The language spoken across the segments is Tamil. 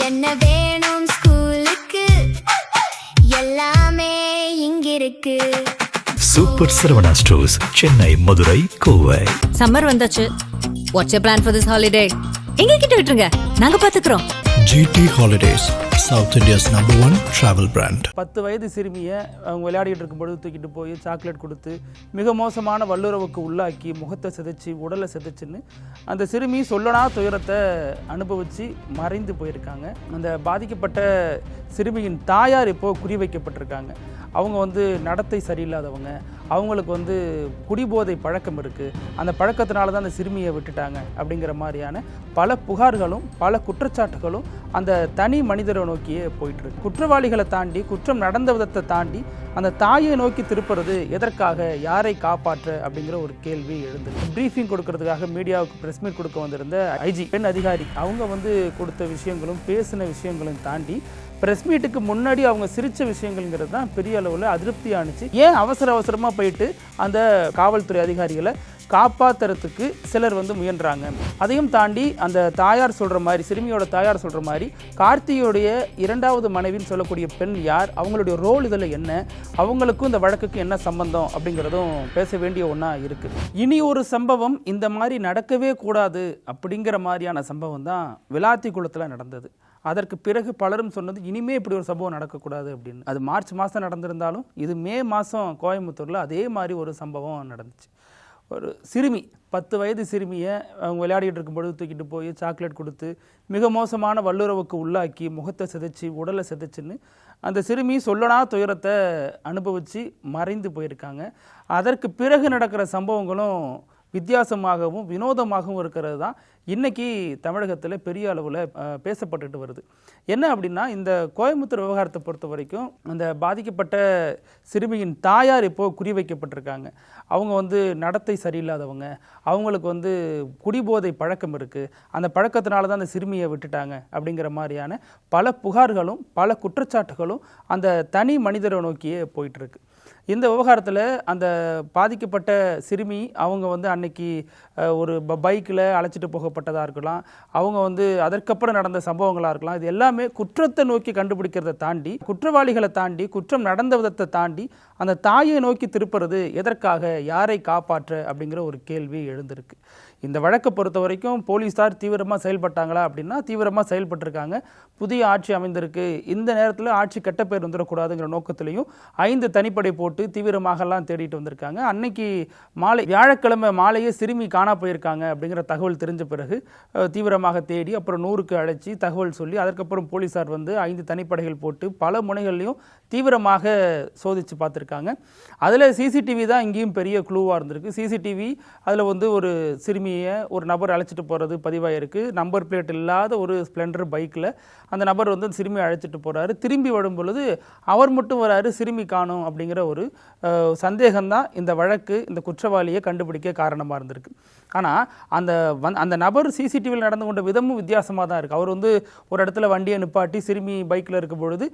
என்ன வேணும் ஸ்கூலுக்கு எல்லாமே இங்கிருக்கு. Super Saravana stores, Chennai, Madurai, Kovai. Summer வந்தாச்சு. What's your plan for this holiday? எங்க கிட்ட விட்டுருங்க, நாங்க பாத்துக்கிறோம். GT Holidays, South India's #1 travel brand. 10 வயது சிறுமியை அவங்க விளையாடிட்டு இருக்கும்போது தூக்கிட்டு போய் சாக்லேட் கொடுத்து மிக மோசமான வல்லுறவுக்கு உள்ளாக்கி முகத்தை சிதைச்சி உடலை சிதைச்சின்னு அந்த சிறுமி சொல்லனா துயரத்தை அனுபவித்து மறைந்து போயிருக்காங்க. அந்த பாதிக்கப்பட்ட சிறுமியின் தாயார் இப்போது குறிவைக்கப்பட்டிருக்காங்க. அவங்க நடத்தை சரியில்லாதவங்க, அவங்களுக்கு குடிபோதை பழக்கம் இருக்குது, அந்த பழக்கத்தினால தான் அந்த சிறுமியை விட்டுட்டாங்க அப்படிங்கிற மாதிரியான பல புகார்களும் பல குற்றச்சாட்டுகளும் அந்த தனி மனிதரை நோக்கியே போயிட்டுருக்கு. குற்றவாளிகளை தாண்டி, குற்றம் நடந்த விதத்தை தாண்டி அந்த தாயை நோக்கி திருப்புறது எதற்காக, யாரை காப்பாற்ற அப்படிங்கிற ஒரு கேள்வி எழுந்தது. ப்ரீஃபிங் கொடுக்கறதுக்காக மீடியாவுக்கு ப்ரெஸ் மீட் கொடுக்க வந்திருந்த ஐஜி பெண் அதிகாரி அவங்க கொடுத்த விஷயங்களும் பேசின விஷயங்களும் தாண்டி ப்ரெஸ் மீட்டுக்கு முன்னாடி அவங்க சிரித்த விஷயங்கள்ங்கிறது தான் பெரிய அளவில் அதிருப்தி ஆணுச்சு. ஏன் அவசரமாக போயிட்டு அந்த காவல்துறை அதிகாரிகளை காப்பாற்றுறதுக்கு சிலர் முயன்றாங்க. அதையும் தாண்டி அந்த தாயார் சொல்கிற மாதிரி, சிறுமியோட தாயார் சொல்கிற மாதிரி கார்த்தியோடைய 2வது மனைவின்னு சொல்லக்கூடிய பெண் யார், அவங்களுடைய ரோல் இதில் என்ன, அவங்களுக்கும் இந்த வழக்குக்கு என்ன சம்பந்தம் அப்படிங்கிறதும் பேச வேண்டிய ஒன்றா இருக்குது. இனி ஒரு சம்பவம் இந்த மாதிரி நடக்கவே கூடாது அப்படிங்கிற மாதிரியான சம்பவம் தான் விளாத்திக்குளத்தில் நடந்தது. அதற்கு பிறகு பலரும் சொன்னது இனிமே இப்படி ஒரு சம்பவம் நடக்கக்கூடாது அப்படின்னு. அது மார்ச் மாதம் நடந்திருந்தாலும் இது மே மாதம் கோயம்புத்தூரில் அதே மாதிரி ஒரு சம்பவம் நடந்துச்சு. ஒரு சிறுமி, 10 வயது சிறுமியை அவங்க விளையாடிட்டு இருக்கும்பொழுது தூக்கிட்டு போய் சாக்லேட் கொடுத்து மிக மோசமான வல்லுறவுக்கு உள்ளாக்கி முகத்தை சிதைச்சி உடலை சிதைச்சின்னு அந்த சிறுமி சொல்லனா துயரத்தை அனுபவித்து மறைந்து போயிருக்காங்க. அதற்கு பிறகு நடக்கிற சம்பவங்களும் வித்தியாசமாகவும் வினோதமாகவும் இருக்கிறது தான் இன்றைக்கி தமிழகத்தில் பெரிய அளவில் பேசப்பட்டுட்டு வருது. என்ன அப்படின்னா, இந்த கோயம்புத்தூர் விவகாரத்தை பொறுத்த வரைக்கும் அந்த பாதிக்கப்பட்ட சிறுமியின் தாயார் இப்போது குறிவைக்கப்பட்டிருக்காங்க. அவங்க நடத்தை சரியில்லாதவங்க, அவங்களுக்கு குடிபோதை பழக்கம் இருக்குது, அந்த பழக்கத்தினால தான் அந்த சிறுமியை விட்டுட்டாங்க அப்படிங்கிற மாதிரியான பல புகார்களும் பல குற்றச்சாட்டுகளும் அந்த தனி மனிதரை நோக்கியே போயிட்டுருக்கு. இந்த விவகாரத்தில் அந்த பாதிக்கப்பட்ட சிறுமி அவங்க அன்னைக்கு ஒரு பைக்கில் அழைச்சிட்டு போகப்பட்டதாக இருக்கலாம், அவங்க அதற்கப்புறம் நடந்த சம்பவங்களாக இருக்கலாம். இது எல்லாமே குற்றத்தை நோக்கி கண்டுபிடிக்கிறத தாண்டி, குற்றவாளிகளை தாண்டி, குற்றம் நடந்த விதத்தை தாண்டி அந்த தாயை நோக்கி திருப்புறது எதற்காக, யாரை காப்பாற்ற அப்படிங்கிற ஒரு கேள்வி எழுந்திருக்கு. இந்த வழக்கை பொறுத்த வரைக்கும் போலீஸார் தீவிரமாக செயல்பட்டாங்களா அப்படின்னா தீவிரமாக செயல்பட்டிருக்காங்க. புதிய ஆட்சி அமைந்திருக்கு, இந்த நேரத்தில் ஆட்சி கெட்ட பேர் வந்துடக்கூடாதுங்கிற நோக்கத்திலையும் 5 தனிப்படை போட்டு தீவிரமாகலாம் தேடிட்டு வந்திருக்காங்க. அன்னைக்கு மாலை, வியாழக்கிழமை மாலையே சிறுமி காணா போயிருக்காங்க அப்படிங்கிற தகவல் தெரிஞ்ச பிறகு தீவிரமாக தேடி அப்புறம் 100க்கு அழைச்சி தகவல் சொல்லி அதற்கப்புறம் போலீஸார் 5 தனிப்படைகள் போட்டு பல முனைகள்லையும் தீவிரமாக சோதித்து பார்த்துருக்காங்க. அதில் சிசிடிவி தான் இங்கேயும் பெரிய க்ளூவாக இருந்திருக்கு. சிசிடிவி அதில் ஒரு சிறுமியை ஒரு நபர் அழைச்சிட்டு போகிறது பதிவாயிருக்கு. நம்பர் பிளேட் இல்லாத ஒரு ஸ்ப்ளெண்டர் பைக்கில் அந்த நபர் சிறுமியை அழைச்சிட்டு போகிறாரு. திரும்பி வரும் பொழுது அவர் மட்டும் வராரு, சிறுமி காணும் அப்படிங்கிற ஒரு சந்தேகம்தான் இந்த வழக்கு, இந்த குற்றவாளியை கண்டுபிடிக்க காரணமாக இருந்திருக்கு. ஆனால் அந்த நபர் சிசிடிவியில் நடந்து கொண்ட விதமும் வித்தியாசமாக தான் இருக்குது. அவர் ஒரு இடத்துல வண்டியை நிப்பாட்டி சிறுமி பைக்கில் இருக்கும் பொழுது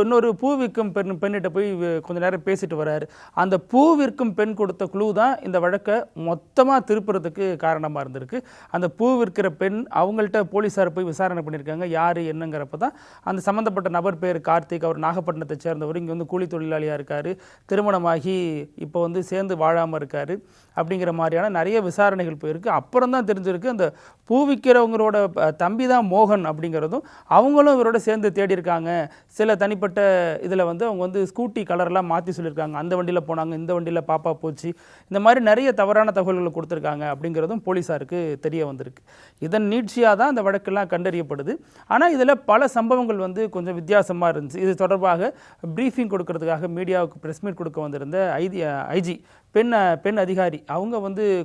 இன்னொரு பூ விற்கும் பெண்ணிட்ட போய் கொஞ்ச நேரம் பேசிட்டு வர்றாரு. அந்த பூ விற்கும் பெண் கொடுத்த க்ளூ தான் இந்த வழக்கை மொத்தமாக திருப்புறதுக்கு காரணமாக இருந்திருக்கு. அந்த பூ விற்கிற பெண் அவங்கள்ட்ட போலீஸார் போய் விசாரணை பண்ணியிருக்காங்க, யார் என்னங்கிறப்ப தான் அந்த சம்மந்தப்பட்ட நபர் பேர் கார்த்திக், அவர் நாகப்பட்டினத்தை சேர்ந்தவர், இங்கே கூலி தொழிலாளியாக இருக்கார், திருமணமாகி இப்போ சேர்ந்து வாழாமல் இருக்கார் அப்படிங்கிற மாதிரியான நிறைய விசாரணைகள் போயிருக்கு. அப்புறம் தான் தெரிஞ்சிருக்கு அந்த பூ விற்கிறவங்களோட தம்பி தான் மோகன் அப்படிங்கிறதும் அவங்களும் இவரோட சேர்ந்து தேடி இருக்காங்க. சில தனிப்பட்ட இதில் அவங்க ஸ்கூட்டி கலர்லாம் மாற்றி சொல்லியிருக்காங்க, அந்த வண்டியில் போனாங்க, இந்த வண்டியில் பாப்பா போச்சு, இந்த மாதிரி நிறைய தவறான தகவல்களை கொடுத்துருக்காங்க அப்படிங்கிறதும் போலீஸாருக்கு தெரிய வந்திருக்கு. இதன் நீட்சியாக தான் அந்த வழக்கெல்லாம் கண்டறியப்படுது. ஆனால் இதில் பல சம்பவங்கள் கொஞ்சம் வித்தியாசமாக இருந்துச்சு. இது தொடர்பாக ப்ரீஃபிங் கொடுக்கறதுக்காக மீடியாவுக்கு ப்ரெஸ் மீட் கொடுக்க வந்திருந்த ஐஜி பெண் அதிகாரி அவங்க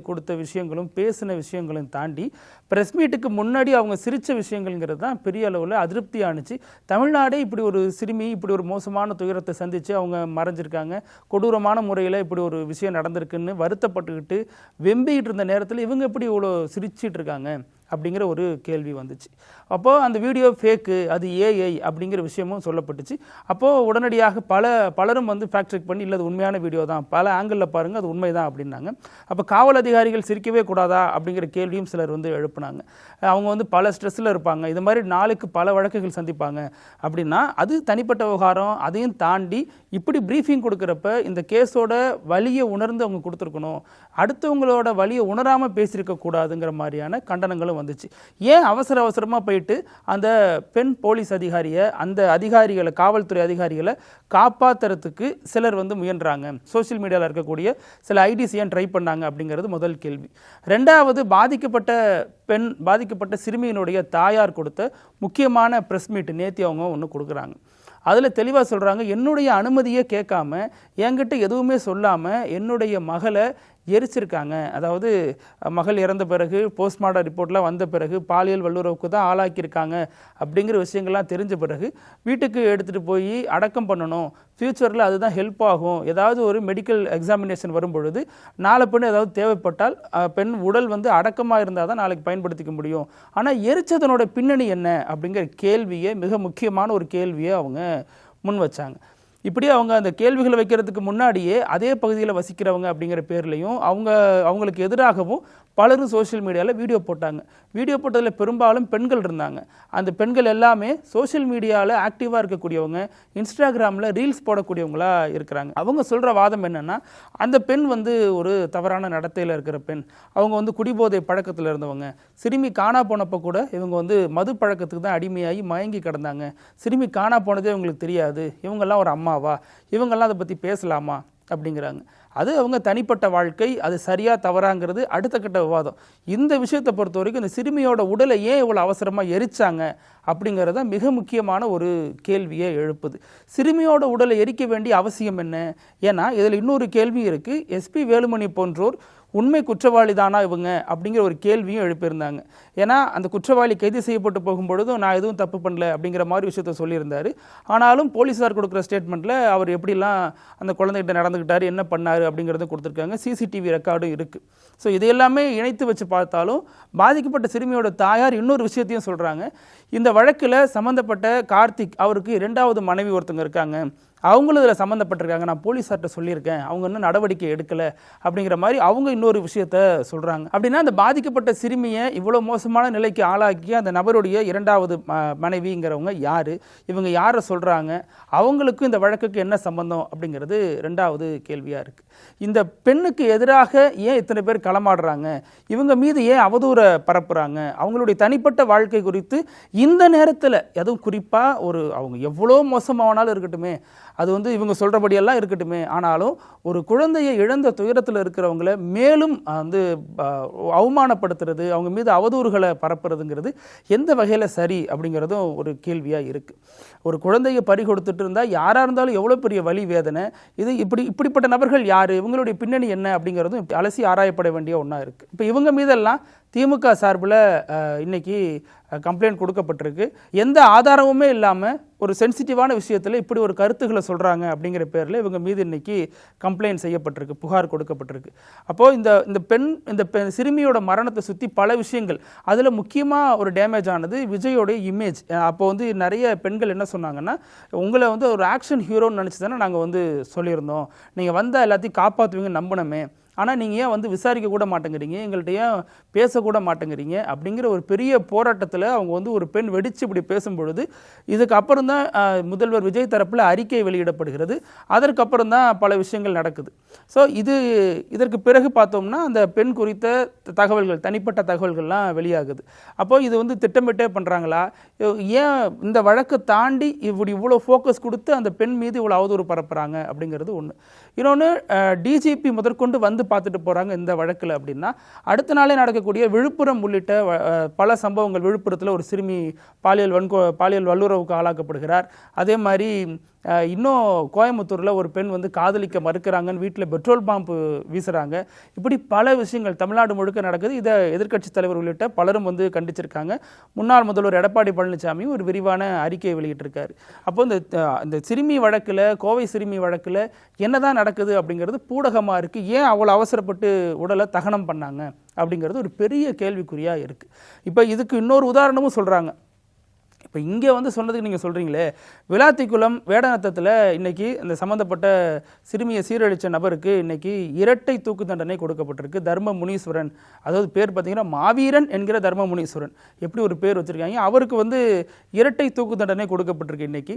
கொடுத்த விஷயங்களும் பேசின விஷயங்களும் தாண்டி ப்ரெஸ் மீட்டுக்கு முன்னாடி அவங்க சிரித்த விஷயங்கள்ங்கிறது தான் பெரிய அளவில் அதிருப்தி ஆணுச்சு. தமிழ்நாடே இப்படி ஒரு சிறுமி இப்படி ஒரு மோசமான துயரத்தை சந்தித்து அவங்க மறைஞ்சிருக்காங்க, கொடூரமான முறையில் இப்படி ஒரு விஷயம் நடந்திருக்குன்னு வருத்தப்பட்டுக்கிட்டு வெம்பிக்கிட்டு இருந்த நேரத்தில் இவங்க எப்படி இவ்வளோ சிரிச்சிட்டு இருக்காங்க அப்படிங்கிற ஒரு கேள்வி வந்துச்சு. அப்போது அந்த வீடியோ ஃபேக்கு, அது ஏஐ அப்படிங்கிற விஷயமும் சொல்லப்பட்டுச்சு. அப்போது உடனடியாக பலரும் வந்து ஃபேக்ட் செக் பண்ணி, இல்லை அது உண்மையான வீடியோ தான், பல ஆங்கிளில் பாருங்கள் அது உண்மை தான் அப்படின்னாங்க. அப்போ காவல் அதிகாரிகள் சிரிக்கவே கூடாதா அப்படிங்கிற கேள்வியும் சிலர் வந்து எழுப்புனாங்க. அவங்க வந்து பல ஸ்ட்ரெஸ்ஸில் இருப்பாங்க, இது மாதிரி நாளுக்கு பல வழக்குகள் சந்திப்பாங்க அப்படின்னா அது தனிப்பட்ட விவகாரம். அதையும் தாண்டி இப்படி ப்ரீஃபிங் கொடுக்குறப்ப இந்த கேஸோட வலியை உணர்ந்து அவங்க கொடுத்துருக்கணும், அடுத்தவங்களோட வலியை உணராமல் பேசியிருக்க கூடாதுங்கிற மாதிரியான கண்டனங்களும் வந்துச்சு. ஏன் அவசரமாக போயிட்டு அந்த பெண் போலீஸ் அதிகாரியை, அந்த அதிகாரிகளை, காவல்துறை அதிகாரிகளை காப்பாற்றுறதுக்கு சிலர் வந்து முயன்றாங்க, சோஷியல் மீடியாவில் இருக்கக்கூடிய சில ஐடிஸ் ஏன் ட்ரை பண்ணாங்க அப்படிங்கிறது முதல் கேள்வி. ரெண்டாவது, பாதிக்கப்பட்ட சிறுமியினுடைய தாயார் கொடுத்த முக்கியமான ப்ரெஸ் மீட் நேத்தி அவங்க ஒன்று கொடுக்குறாங்க. அதில் தெளிவாக சொல்கிறாங்க, என்னுடைய அனுமதியே கேட்காம, என்கிட்ட எதுவுமே சொல்லாமல் என்னுடைய மகளை எரிச்சிருக்காங்க. அதாவது மகள் இறந்த பிறகு போஸ்ட்மார்ட்டம் ரிப்போர்ட்லாம் வந்த பிறகு பாலியல் வல்லுறவுக்கு தான் ஆளாக்கியிருக்காங்க அப்படிங்கிற விஷயங்கள்லாம் தெரிஞ்ச பிறகு வீட்டுக்கு எடுத்துகிட்டு போய் அடக்கம் பண்ணணும், ஃப்யூச்சரில் அதுதான் ஹெல்ப் ஆகும், ஏதாவது ஒரு மெடிக்கல் எக்ஸாமினேஷன் வரும்பொழுது நாளை பெண் ஏதாவது தேவைப்பட்டால் பெண் உடல் வந்து அடக்கமாக இருந்தால் தான் நாளைக்கு பயன்படுத்திக்க முடியும். ஆனால் எரிச்சதனோட பின்னணி என்ன அப்படிங்கிற கேள்வியை, மிக முக்கியமான ஒரு கேள்வியை அவங்க முன் வச்சாங்க. இப்படி அவங்க அந்த கேள்விகளை வைக்கிறதுக்கு முன்னாடியே அதே பகுதியில் வசிக்கிறவங்க அப்படிங்கிற பேர்லையும் அவங்களுக்கு எதிராகவும் பலரும் சோஷியல் மீடியாவில் வீடியோ போட்டாங்க. வீடியோ போட்டதில் பெரும்பாலும் பெண்கள் இருந்தாங்க. அந்த பெண்கள் எல்லாமே சோஷியல் மீடியாவில் ஆக்டிவாக இருக்கக்கூடியவங்க, இன்ஸ்டாகிராமில் ரீல்ஸ் போடக்கூடியவங்களா இருக்கிறாங்க. அவங்க சொல்கிற வாதம் என்னென்னா, அந்த பெண் வந்து ஒரு தவறான நடத்தையில் இருக்கிற பெண், அவங்க வந்து குடிபோதை பழக்கத்தில் இருந்தவங்க, சிறுமி காணா போனப்போ கூட இவங்க வந்து மது பழக்கத்துக்கு தான் அடிமையாகி மயங்கி கிடந்தாங்க, சிறுமி காணா போனதே இவங்களுக்கு தெரியாது, இவங்கெல்லாம் ஒரு அம்மாவா, இவங்கெல்லாம் அதை பற்றி பேசலாமா அப்படிங்கிறாங்க. அது அவங்க தனிப்பட்ட வாழ்க்கை, அது சரியா தவறாங்கிறது அடுத்த கட்ட விவாதம். இந்த விஷயத்தை பொறுத்த வரைக்கும் இந்த சிறுமியோட உடலை ஏன் இவ்வளோ அவசரமாக எரிச்சாங்க அப்படிங்கிறத மிக முக்கியமான ஒரு கேள்வியை எழுப்புது. சிறுமியோட உடலை எரிக்க வேண்டிய அவசியம் என்ன? ஏன்னா இதில் இன்னொரு கேள்வி இருக்குது. எஸ்பி வேலுமணி போன்றோர் உண்மை குற்றவாளி தானா இவங்க அப்படிங்கிற ஒரு கேள்வியும் எழுப்பியிருந்தாங்க. ஏன்னா அந்த குற்றவாளி கைது செய்யப்பட்டு போகும்பொழுதும் நான் எதுவும் தப்பு பண்ணல அப்படிங்கிற மாதிரி விஷயத்த சொல்லியிருந்தார். ஆனாலும் போலீஸார் கொடுக்குற ஸ்டேட்மெண்ட்டில் அவர் எப்படிலாம் அந்த குழந்தைகிட்ட நடந்துக்கிட்டார், என்ன பண்ணார் அப்படிங்கிறத கொடுத்துருக்காங்க. சிசிடிவி ரெக்கார்டும் இருக்குது. ஸோ இதையெல்லாமே இணைத்து வச்சு பார்த்தாலும் பாதிக்கப்பட்ட சிறுமியோட தாயார் இன்னொரு விஷயத்தையும் சொல்கிறாங்க. இந்த வழக்கில் சம்மந்தப்பட்ட கார்த்திக், அவருக்கு 2வது மனைவி ஒருத்தங்க இருக்காங்க, அவங்களும் இதில் சம்மந்தப்பட்டிருக்காங்க, நான் போலீஸார்கிட்ட சொல்லியிருக்கேன், அவங்க இன்னும் நடவடிக்கை எடுக்கலை அப்படிங்கிற மாதிரி அவங்க இன்னொரு விஷயத்த சொல்கிறாங்க. அப்படின்னா அந்த பாதிக்கப்பட்ட சிறுமியை இவ்வளோ மோசமான நிலைக்கு ஆளாக்கி அந்த நபருடைய 2வது மனைவிங்கிறவங்க யார், இவங்க யாரை சொல்கிறாங்க, அவங்களுக்கும் இந்த வழக்குக்கு என்ன சம்பந்தம் அப்படிங்கிறது 2வது கேள்வியாக இருக்குது. இந்த பெண்ணுக்கு எதிராக ஏன் இத்தனை பேர் களமாடுறாங்க, இவங்க மீது ஏன் அவதூறை பரப்புகிறாங்க, அவங்களுடைய தனிப்பட்ட வாழ்க்கை குறித்து இந்த நேரத்தில், அதுவும் குறிப்பாக அவங்க எவ்வளோ மோசமானாலும் இருக்கட்டுமே, அது வந்து இவங்க சொல்கிறபடியெல்லாம் இருக்கட்டுமே, ஆனாலும் ஒரு குழந்தையை இழந்த துயரத்தில் இருக்கிறவங்கள மேலும் வந்து அவமானப்படுத்துறது, அவங்க மீது அவதூறுகளை பரப்புறதுங்கிறது எந்த வகையில் சரி அப்படிங்கிறதும் ஒரு கேள்வியாக இருக்குது. ஒரு குழந்தையை பறி கொடுத்துட்டு இருந்தால் யாராக இருந்தாலும் எவ்வளோ பெரிய வலி வேதனை, இது இப்படிப்பட்ட நபர்கள் யார், இவங்களுடைய பின்னணி என்ன அப்படிங்கிறதும் அலசி ஆராயப்பட வேண்டிய ஒன்றா இருக்குது. இப்போ இவங்க மீதெல்லாம் திமுக சார்பில் இன்னைக்கு கம்ப்ளைண்ட் கொடுக்கப்பட்டிருக்கு. எந்த ஆதாரமுமே இல்லாமல் ஒரு சென்சிட்டிவான விஷயத்தில் இப்படி ஒரு கருத்துக்களை சொல்கிறாங்க அப்படிங்கிற பேரில் இவங்க மீது இன்னைக்கு கம்ப்ளைண்ட் செய்யப்பட்டிருக்கு, புகார் கொடுக்கப்பட்டிருக்கு. அப்போது இந்த சிறுமியோட மரணத்தை சுற்றி பல விஷயங்கள், அதில் முக்கியமாக ஒரு டேமேஜ் ஆனது விஜயோடைய இமேஜ். அப்போ வந்து நிறைய பெண்கள் என்ன சொன்னாங்கன்னா, உங்களை வந்து ஒரு ஆக்ஷன் ஹீரோன்னு நினச்சி தானே நாங்கள் வந்து சொல்லியிருந்தோம், நீங்கள் வந்தால் எல்லாத்தையும் காப்பாற்றுவீங்க நம்பினமே, ஆனால் நீங்கள் ஏன் வந்து விசாரிக்க கூட மாட்டேங்கிறீங்க, எங்கள்கிட்ட ஏன் பேசக்கூட மாட்டேங்கிறீங்க அப்படிங்கிற ஒரு பெரிய போராட்டத்தில் அவங்க வந்து ஒரு பெண் வெடித்து இப்படி பேசும்பொழுது, இதுக்கு அப்புறம் தான் முதல்வர் விஜய் தரப்பில் அறிக்கை வெளியிடப்படுகிறது. அதற்கப்புறம் தான் பல விஷயங்கள் நடக்குது. ஸோ இதற்கு பிறகு பார்த்தோம்னா அந்த பெண் குறித்த தகவல்கள், தனிப்பட்ட தகவல்கள்லாம் வெளியாகுது. அப்போது இது வந்து திட்டமிட்டே பண்ணுறாங்களா, ஏன் இந்த வழக்கை தாண்டி இவ்வளோ ஃபோக்கஸ் கொடுத்து அந்த பெண் மீது இவ்வளோ அவதூறு பரப்புகிறாங்க அப்படிங்கிறது ஒன்று. இன்னொன்று, டிஜிபி முதற்கொண்டு வந்து பார்த்துட்டு போகிறாங்க இந்த வழக்கில் அப்படின்னா, அடுத்த நாளே நடக்கக்கூடிய விழுப்புரம் உள்ளிட்ட பல சம்பவங்கள், விழுப்புரத்தில் ஒரு சிறுமி பாலியல் வல்லுறவுக்கு ஆளாக்கப்படுகிறார். அதே மாதிரி இன்னும் கோயம்புத்தூரில் ஒரு பெண் வந்து காதலிக்க மறுக்கிறாங்கன்னு வீட்டில் பெட்ரோல் பாம்பு வீசுகிறாங்க. இப்படி பல விஷயங்கள் தமிழ்நாடு முழுக்க நடக்குது. இதை எதிர்க்கட்சி தலைவர் உள்ளிட்ட பலரும் வந்து கண்டிச்சிருக்காங்க. முன்னாள் முதல்வர் எடப்பாடி பழனிசாமியும் ஒரு விரிவான அறிக்கையை வெளியிட்டிருக்காரு. அப்போ இந்த சிறுமி வழக்கில், கோவை சிறுமி வழக்கில் என்னதான் நடக்குது அப்படிங்கிறது பூடகமாக இருக்குது. ஏன் அவ்வளோ அவசரப்பட்டு உடலை தகனம் பண்ணாங்க அப்படிங்கிறது ஒரு பெரிய கேள்விக்குறியாக இருக்குது. இப்போ இதுக்கு இன்னொரு உதாரணமும் சொல்கிறாங்க. இப்போ இங்கே வந்து சொன்னதுக்கு நீங்கள் சொல்கிறீங்களே, விளாத்திக்குளம் வேடநத்தத்தில் இன்றைக்கி இந்த சம்மந்தப்பட்ட சிறுமியை சீரழித்த நபருக்கு இன்றைக்கி இரட்டை தூக்கு தண்டனை கொடுக்கப்பட்டிருக்கு. தர்ம முனீஸ்வரன், அதாவது பேர் பார்த்தீங்கன்னா மாவீரன் என்கிற தர்ம முனீஸ்வரன், எப்படி ஒரு பேர் வச்சுருக்காங்க. அவருக்கு வந்து இரட்டை தூக்கு தண்டனை கொடுக்கப்பட்டிருக்கு. இன்றைக்கி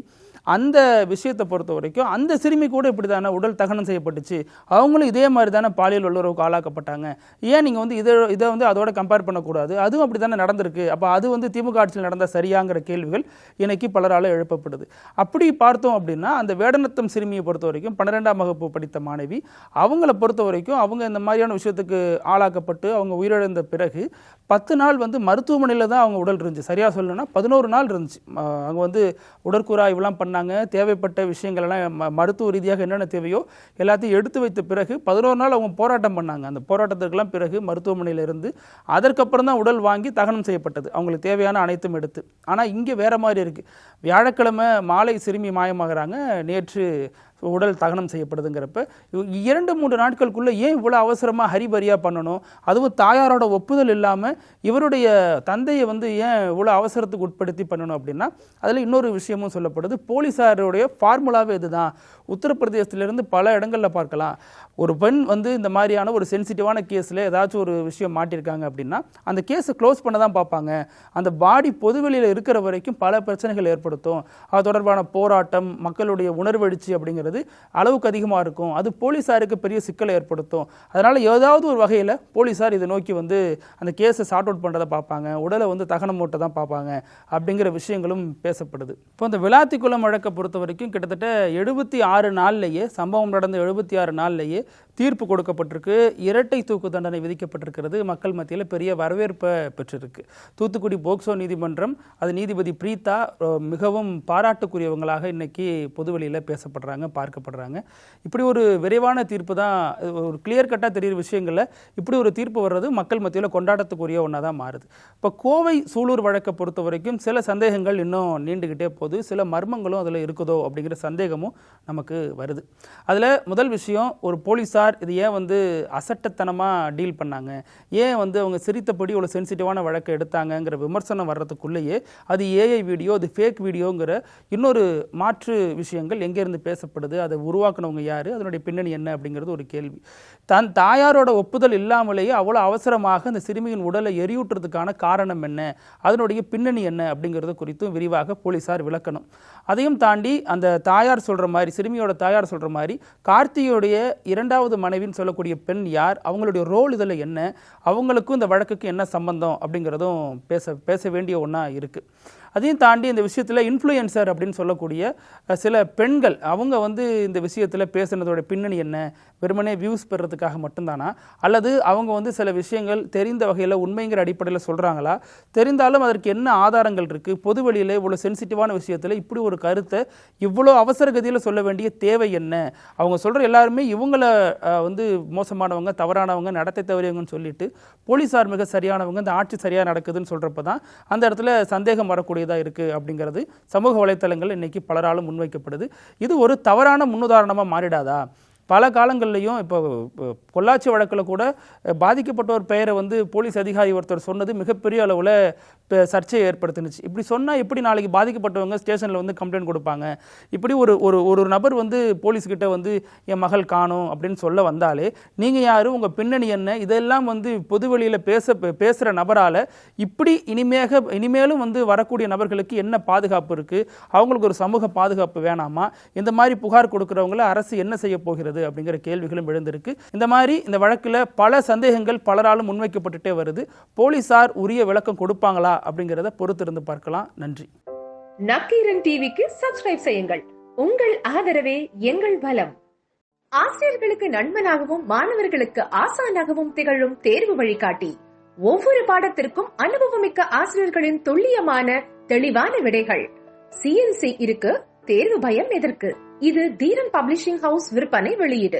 அந்த விஷயத்தை பொறுத்த வரைக்கும் அந்த சிறுமி கூட இப்படி தானே உடல் தகனம் செய்யப்பட்டுச்சு, அவங்களும் இதே மாதிரி தானே பாலியல் வல்லுறவுக்கு ஆளாக்கப்பட்டாங்க. ஏன் நீங்கள் வந்து இதை வந்து அதோட கம்பேர் பண்ணக்கூடாது? அதுவும் அப்படி தானே நடந்திருக்கு. அப்போ அது வந்து திமுக ஆட்சியில் நடந்தால் சரியாங்கிற கேள்விகள் இன்னைக்கு பலரால் எழுப்பப்படுது. அப்படி பார்த்தோம் அப்படின்னா அந்த வேடநத்தம் சிறுமியை பொறுத்த வரைக்கும் 12ஆம் வகுப்பு படித்த மாணவி, அவங்கள பொறுத்த வரைக்கும் அவங்க இந்த மாதிரியான விஷயத்துக்கு ஆளாக்கப்பட்டு அவங்க உயிரிழந்த பிறகு 10 நாள் வந்து மருத்துவமனையில் தான் அவங்க உடல் இருந்துச்சு. சரியாக சொல்லணும்னா 11 நாள் இருந்துச்சு. அவங்க வந்து உடற்கூறாய்வுலாம் பண்ணாங்க. தேவைப்பட்ட விஷயங்கள்லாம் மருத்துவ ரீதியாக என்னென்ன தேவையோ எல்லாத்தையும் எடுத்து வைத்த பிறகு 11 நாள் அவங்க போராட்டம் பண்ணாங்க. அந்த போராட்டத்திற்கெல்லாம் பிறகு மருத்துவமனையில் இருந்து அதற்கப்புறம் தான் உடல் வாங்கி தகனம் செய்யப்பட்டது, அவங்களுக்கு தேவையான அனைத்தும் எடுத்து. ஆனால் இங்கே வேற மாதிரி இருக்குது. வியாழக்கிழமை மாலை சிறுமி மாயமாகறாங்க, நேற்று உடல் தகனம் செய்யப்படுதுங்கிறப்ப 2-3 நாட்களுக்குள்ளே ஏன் இவ்வளோ அவசரமாக ஹரிபரியாக பண்ணணும்? அதுவும் தாயாரோட ஒப்புதல் இல்லாமல் இவருடைய தந்தையை வந்து ஏன் இவ்வளோ அவசரத்துக்கு உட்படுத்தி பண்ணணும் அப்படின்னா, அதில் இன்னொரு விஷயமும் சொல்லப்படுது. போலீஸாருடைய ஃபார்முலாவே இதுதான். உத்தரப்பிரதேசத்திலிருந்து பல இடங்களில் பார்க்கலாம். ஒரு பெண் வந்து இந்த மாதிரியான ஒரு சென்சிட்டிவான கேஸில் ஏதாச்சும் ஒரு விஷயம் மாட்டியிருக்காங்க அப்படின்னா அந்த கேஸை க்ளோஸ் பண்ண தான் பார்ப்பாங்க. அந்த பாடி பொதுவெளியில் இருக்கிற வரைக்கும் பல பிரச்சனைகள் ஏற்படுத்தும். அது தொடர்பான போராட்டம், மக்களுடைய உணர்வெழுச்சி அப்படிங்கிறது அளவுக்கு அதிகமாக இருக்கும். அது போலீஸாருக்கு பெரிய சிக்கலை ஏற்படுத்தும். அதனால் ஏதாவது ஒரு வகையில் போலீஸார் இதை நோக்கி வந்து அந்த கேஸை சார்ட் அவுட் பண்ணுறதை பார்ப்பாங்க, உடலை வந்து தகனம் மூட்டை தான் பார்ப்பாங்க அப்படிங்கிற விஷயங்களும் பேசப்படுது. இப்போ இந்த விளாத்திக்குளம் வழக்கை பொறுத்த வரைக்கும் கிட்டத்தட்ட 76 நாள்லேயே, சம்பவம் நடந்த 76 நாள்லேயே தீர்ப்பு கொடுக்கப்பட்டிருக்கு. இரட்டை தூக்கு தண்டனை விதிக்கப்பட்டிருக்கிறது. மக்கள் மத்தியில் பெரிய வரவேற்பை பெற்றிருக்கு. தூத்துக்குடி போக்சோ நீதிமன்றம், அது நீதிபதி பிரீதா மிகவும் பாராட்டுக்குரியவங்களாக இன்னைக்கு பொதுவெளியில் பேசப்படுறாங்க, பார்க்கப்படுறாங்க. இப்படி ஒரு விரைவான தீர்ப்பு தான், ஒரு கிளியர் கட்டாக தெரிகிற விஷயங்களில் இப்படி ஒரு தீர்ப்பு வர்றது மக்கள் மத்தியில் கொண்டாடத்துக்குரிய ஒன்றா தான் மாறுது. இப்போ கோவை சூலூர் வழக்கை பொறுத்த வரைக்கும் சில சந்தேகங்கள் இன்னும் நீண்டுகிட்டே போகுது. சில மர்மங்களும் அதில் இருக்குதோ அப்படிங்கிற சந்தேகமும் நமக்கு வருது. அதில் முதல் விஷயம், ஒரு போலீஸார் இது ஏன் வந்து அசட்டத்தனமாக டீல் பண்ணாங்க, ஏன் வந்து அவங்க சிரித்தபடி ஒரு சென்சிட்டிவான வழக்கை எடுத்தாங்கங்கிற விமர்சனம் வர்றதுக்குள்ளேயே அது ஏஐ வீடியோ, அது ஃபேக் வீடியோங்கிற இன்னொரு மாற்று விஷயங்கள் எங்கேருந்து பேசப்படுது, அதை உருவாக்குனவங்க யார், அதனுடைய பின்னணி என்ன அப்படிங்கிறது ஒரு கேள்வி. தன் தாயாரோட ஒப்புதல் இல்லாமலேயே அவ்வளோ அவசரமாக அந்த சிறுமியின் உடலை எரியூட்டுறதுக்கான காரணம் என்ன, அதனுடைய பின்னணி என்ன அப்படிங்கிறது குறித்தும் விரிவாக போலீஸார் விளக்கணும். அதையும் தாண்டி அந்த தாயார் சொல்கிற மாதிரி, சிறுமியோட தாயார் சொல்கிற மாதிரி கார்த்தியோடைய 2வது மனைவின்னு சொல்லக்கூடிய பெண் யார், அவங்களுடைய ரோல் இதில் என்ன, அவங்களுக்கும் இந்த வழக்குக்கு என்ன சம்பந்தம் அப்படிங்கிறதும் பேச வேண்டிய ஒன்றா இருக்குது. அதையும் தாண்டி இந்த விஷயத்தில் இன்ஃப்ளூயன்சர் அப்படின்னு சொல்லக்கூடிய சில பெண்கள், அவங்க வந்து இந்த விஷயத்தில் பேசுனதோட பின்னணி என்ன, வெறுமனே வியூஸ் பெறுறதுக்காக மட்டும்தானா, அல்லது அவங்க வந்து சில விஷயங்கள் தெரிந்த வகையில் உண்மைங்கிற அடிப்படையில் சொல்கிறாங்களா, தெரிந்தாலும் அதற்கு என்ன ஆதாரங்கள் இருக்குது, பொதுவெளியில் இவ்வளோ சென்சிட்டிவான விஷயத்தில் இப்படி ஒரு கருத்தை இவ்வளோ அவசரகதியில் சொல்ல வேண்டிய தேவை என்ன, அவங்க சொல்கிற எல்லாருமே இவங்கள வந்து மோசமானவங்க, தவறானவங்க, நடத்தை தவறியவங்கன்னு சொல்லிட்டு போலீஸார் மிக சரியானவங்க, இந்த ஆட்சி சரியாக நடக்குதுன்னு சொல்கிறப்ப தான் அந்த இடத்துல சந்தேகம் வரக்கூடிய இருக்குது அப்படிங்கிறது சமூக வலைத்தளங்கள் இன்னைக்கு பலராலும் முன்வைக்கப்படுது. இது ஒரு தவறான முன்னுதாரணமாக மாறிடாதா? பல காலங்கள்லையும் இப்போ பொள்ளாச்சி வழக்கில் கூட பாதிக்கப்பட்டோர் பெயரை வந்து போலீஸ் அதிகாரி ஒருத்தர் சொன்னது மிகப்பெரிய அளவில் சர்ச்சையை ஏற்படுத்துனுச்சு. இப்படி சொன்னால் எப்படி நாளைக்கு பாதிக்கப்பட்டவங்க ஸ்டேஷனில் வந்து கம்ப்ளைண்ட் கொடுப்பாங்க? இப்படி ஒரு நபர் வந்து போலீஸ்கிட்ட வந்து என் மகள் காணும் அப்படின்னு சொல்ல வந்தாலே நீங்கள் யார், உங்கள் பின்னணி என்ன, இதெல்லாம் வந்து பொதுவெளியில் பேசுகிற நபரால் இப்படி இனிமேலும் வந்து வரக்கூடிய நபர்களுக்கு என்ன பாதுகாப்பு இருக்குது, அவங்களுக்கு ஒரு சமூக பாதுகாப்பு வேணாமா, இந்த மாதிரி புகார் கொடுக்குறவங்கள அரசு என்ன செய்ய போகிறது அப்படிங்கிற கேள்விகளும் எழுந்திருக்கு. இந்த மாதிரி இந்த வழக்கில் பல சந்தேகங்கள் பலராலும் முன்வைக்கப்பட்டுட்டே வருது. போலீசார் உரிய விளக்கம் கொடுப்பாங்களா அப்படிங்கிறத பொறுத்திருந்து பார்க்கலாம். நன்றி. நக்கீரன் டிவிக்கு சப்ஸ்கிரைப் செய்யுங்கள். உங்கள் ஆதரவே எங்கள் பலம். ஆசிரியர்களுக்கு நண்பனாகவும் மாணவர்களுக்கு ஆசானாகவும் திகழும் தேர்வு வழிகாட்டி. ஒவ்வொரு பாடத்திற்கும் அனுபவமிக்க ஆசிரியர்களின் துல்லியமான தெளிவான விடைகள். CNC இருக்கு, தேர்வு பயம் எதற்கு? இது தீரன் பப்ளிஷிங் ஹவுஸ் விற்பனை வெளியீடு.